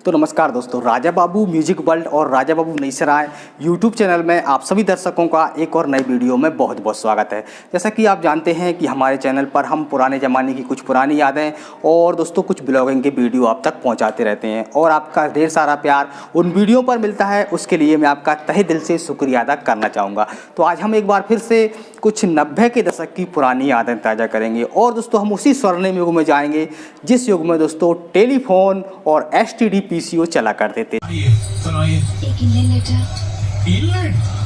तो नमस्कार दोस्तों, राजा बाबू म्यूजिक वर्ल्ड और राजा बाबू नई सराय यूट्यूब चैनल में आप सभी दर्शकों का एक और नई वीडियो में बहुत बहुत स्वागत है। जैसा कि आप जानते हैं कि हमारे चैनल पर हम पुराने ज़माने की कुछ पुरानी यादें और दोस्तों कुछ ब्लॉगिंग के वीडियो आप तक पहुंचाते रहते हैं और आपका ढेर सारा प्यार उन वीडियो पर मिलता है। उसके लिए मैं आपका तहे दिल से शुक्रिया अदा करना चाहूँगा। तो आज हम एक बार फिर से कुछ 90 के दशक की पुरानी यादें ताज़ा करेंगे और दोस्तों हम उसी स्वर्णिम युग में जाएंगे जिस युग में दोस्तों टेलीफोन और एसटीडी पीसीओ चला करते थे।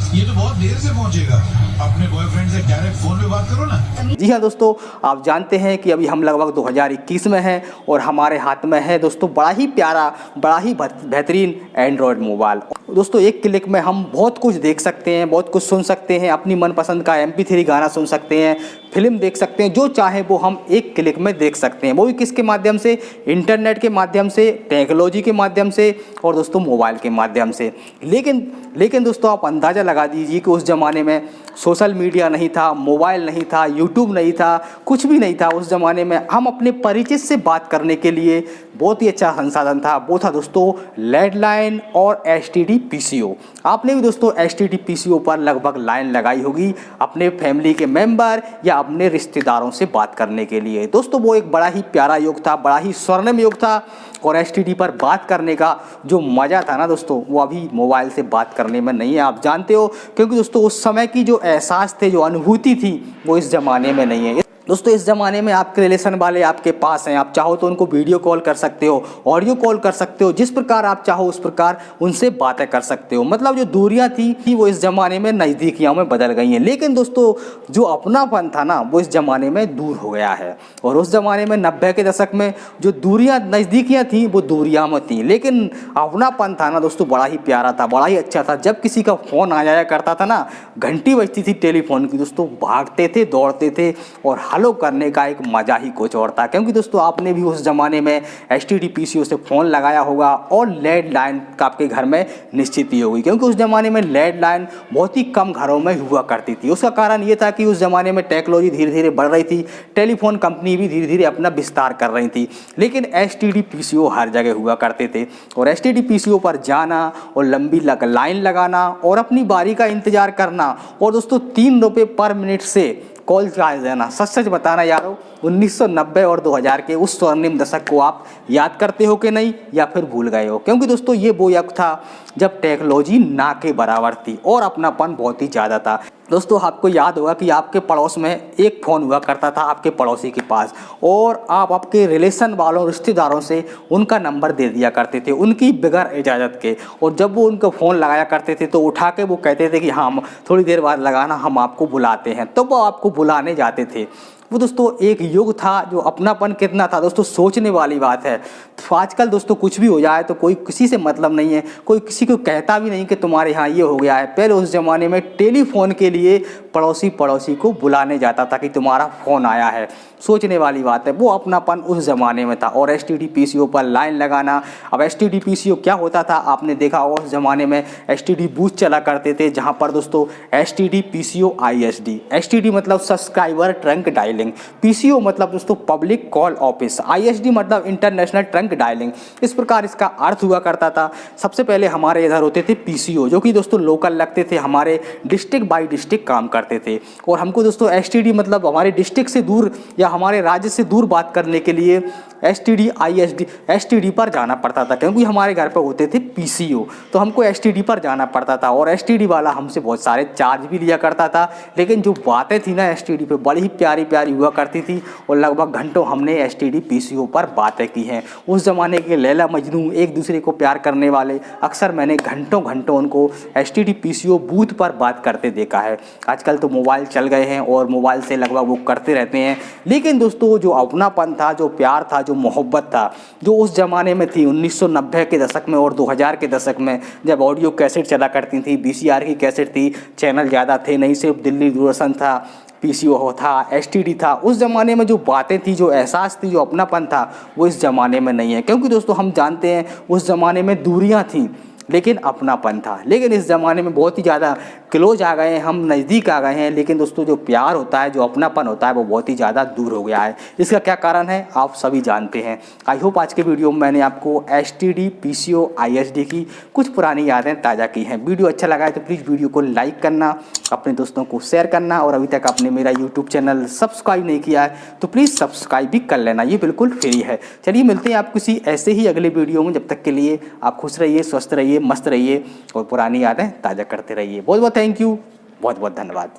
ये तो बहुत देर से पहुंचेगा। अपने बॉयफ्रेंड से डायरेक्ट फोन पे बात करो ना। जी हाँ दोस्तों, आप जानते हैं कि अभी हम लगभग 2021 में हैं और हमारे हाथ में है दोस्तों बड़ा ही प्यारा, बड़ा ही बेहतरीन एंड्रॉयड मोबाइल। दोस्तों एक क्लिक में हम बहुत कुछ देख सकते हैं, बहुत कुछ सुन सकते हैं, अपनी मनपसंद का MP3 गाना सुन सकते हैं, फिल्म देख सकते हैं, जो चाहे वो हम एक क्लिक में देख सकते हैं। वो भी किसके माध्यम से? इंटरनेट के माध्यम से, टेक्नोलॉजी के माध्यम से और दोस्तों मोबाइल के माध्यम से। लेकिन दोस्तों आप अंदाज़ा लगा दीजिए कि उस ज़माने में सोशल मीडिया नहीं था, मोबाइल नहीं था, यूट्यूब नहीं था, कुछ भी नहीं था। उस ज़माने में हम अपने परिचित से बात करने के लिए बहुत ही अच्छा संसाधन था, वो था दोस्तों लैंडलाइन और एसटीडी पीसीओ। आपने भी दोस्तों एसटीडी पीसीओ पर लगभग लाइन लगाई होगी अपने फैमिली के मेंबर या अपने रिश्तेदारों से बात करने के लिए। दोस्तों वो एक बड़ा ही प्यारा युग था, बड़ा ही स्वर्णिम युग था और एसटीडी पर बात करने का जो मज़ा था ना दोस्तों, वो अभी मोबाइल से बात करने में नहीं है। आप जानते हो, क्योंकि दोस्तों उस समय की जो एहसास थे, जो अनुभूति थी, वो इस ज़माने में नहीं है। दोस्तों इस ज़माने में आपके रिलेशन वाले आपके पास हैं, आप चाहो तो उनको वीडियो कॉल कर सकते हो, ऑडियो कॉल कर सकते हो, जिस प्रकार आप चाहो उस प्रकार उनसे बातें कर सकते हो। मतलब जो दूरियां थी वो इस ज़माने में नज़दीकियों में बदल गई हैं। लेकिन दोस्तों जो अपनापन था ना, वो इस ज़माने में दूर हो गया है। और उस ज़माने में 90 के दशक में जो दूरियाँ नज़दीकियाँ थी वो दूरियाँ में थी, लेकिन अपनापन था ना दोस्तों बड़ा ही प्यारा था, बड़ा ही अच्छा था। जब किसी का फ़ोन आ जाया करता था ना, घंटी बजती थी टेलीफोन की, दोस्तों भागते थे, दौड़ते थे और हेलो करने का एक मजा ही कुछ और था। क्योंकि दोस्तों आपने भी उस ज़माने में एसटीडी पीसीओ से फ़ोन लगाया होगा और लैंडलाइन का आपके घर में निश्चित ही होगी, क्योंकि उस ज़माने में लैंडलाइन बहुत ही कम घरों में हुआ करती थी। उसका कारण ये था कि उस ज़माने में टेक्नोलॉजी धीरे धीरे बढ़ रही थी, टेलीफोन कंपनी भी धीरे धीरे अपना विस्तार कर रही थी, लेकिन एसटीडी पीसीओ हर जगह हुआ करते थे। और एसटीडी पीसीओ पर जाना और लंबी लाइन लगाना और अपनी बारी का इंतज़ार करना और दोस्तों 3 रुपये पर मिनट से कॉल चार्ज देना। सच बताना यारों, 1990 और 2000 के उस स्वर्णिम दशक को आप याद करते हो कि नहीं, या फिर भूल गए हो? क्योंकि दोस्तों ये वो युग था जब टेक्नोलॉजी ना के बराबर थी और अपनापन बहुत ही ज़्यादा था। दोस्तों आपको याद होगा कि आपके पड़ोस में एक फ़ोन हुआ करता था आपके पड़ोसी के पास, और आप आपके रिलेशन वालों, रिश्तेदारों से उनका नंबर दे दिया करते थे उनकी बगैर इजाज़त के। और जब वो उनको फ़ोन लगाया करते थे तो उठा के वो कहते थे कि हाँ थोड़ी देर बाद लगाना, हम आपको बुलाते हैं। तो वो आपको बुलाने जाते थे। वो दोस्तों एक युग था जो अपनापन कितना था दोस्तों, सोचने वाली बात है। तो आजकल दोस्तों कुछ भी हो जाए तो कोई किसी से मतलब नहीं है, कोई किसी को कहता भी नहीं कि तुम्हारे यहाँ ये हो गया है। पहले उस ज़माने में टेलीफोन के लिए पड़ोसी को बुलाने जाता था कि तुम्हारा फ़ोन आया है। सोचने वाली बात है, वो अपनापन उस ज़माने में था। और एसटीडी पीसीओ पर लाइन लगाना, अब एसटीडी पीसीओ क्या होता था आपने देखा होगा, उस ज़माने में एसटीडी बूथ चला करते थे जहाँ पर दोस्तों एसटीडी पीसीओ ISD, एसटीडी मतलब सब्सक्राइबर ट्रंक डायलिंग, पीसीओ मतलब दोस्तों पब्लिक कॉल ऑफिस, ISD मतलब इंटरनेशनल ट्रंक डायलिंग। इस प्रकार इसका अर्थ हुआ करता था। सबसे पहले हमारे इधर होते थे पीसीओ, जो कि दोस्तों लोकल लगते थे, हमारे डिस्ट्रिक्ट बाई डिस्ट्रिक्ट काम करते थे। और हमको दोस्तों एसटीडी मतलब हमारे डिस्ट्रिक्ट से दूर या हमारे राज्य से दूर बात करने के लिए एसटीडी ISD एसटीडी पर जाना पड़ता था, क्योंकि हमारे घर पर होते थे पीसीओ, तो हमको एसटीडी पर जाना पड़ता था। और एसटीडी वाला हमसे बहुत सारे चार्ज भी लिया करता था, लेकिन जो बातें थी ना एसटीडी पे बड़ी ही प्यारी प्यारी हुआ करती थी। और लगभग घंटों हमने एसटीडी पीसीओ पर बातें की हैं। उस ज़माने के लैला मजनू एक दूसरे को प्यार करने वाले अक्सर मैंने घंटों उनको एसटीडी पीसीओ बूथ पर बात करते देखा है। आजकल तो मोबाइल चल गए हैं और मोबाइल से लगभग वो करते रहते हैं, लेकिन दोस्तों जो अपनापन था, जो प्यार था, जो मोहब्बत था, जो उस ज़माने में थी 1990 के दशक में और 2000 के दशक में, जब ऑडियो कैसेट चला करती थी, VCR की कैसेट थी, चैनल ज़्यादा थे नहीं, सिर्फ दिल्ली दूरदर्शन था, पीसीओ था, एसटीडी था। उस ज़माने में जो बातें थी, जो एहसास थी, जो अपनापन था, वो इस ज़माने में नहीं है। क्योंकि दोस्तों हम जानते हैं उस ज़माने में दूरियाँ थीं, लेकिन अपनापन था। लेकिन इस ज़माने में बहुत ही ज़्यादा क्लोज आ गए हैं, हम नज़दीक आ गए हैं, लेकिन दोस्तों जो प्यार होता है, जो अपनापन होता है, वो बहुत ही ज़्यादा दूर हो गया है। इसका क्या कारण है आप सभी जानते हैं। आई होप आज के वीडियो में मैंने आपको STD PCO ISD की कुछ पुरानी यादें ताज़ा की हैं। वीडियो अच्छा लगा है तो प्लीज़ वीडियो को लाइक करना, अपने दोस्तों को शेयर करना, और अभी तक आपने मेरा YouTube चैनल सब्सक्राइब नहीं किया है तो प्लीज़ सब्सक्राइब भी कर लेना, ये बिल्कुल फ्री है। चलिए मिलते हैं आप किसी ऐसे ही अगले वीडियो में। जब तक के लिए आप खुश रहिए, स्वस्थ रहिए, मस्त रहिए और पुरानी यादें ताज़ा करते रहिए। बहुत बहुत थैंक यू, बहुत बहुत धन्यवाद।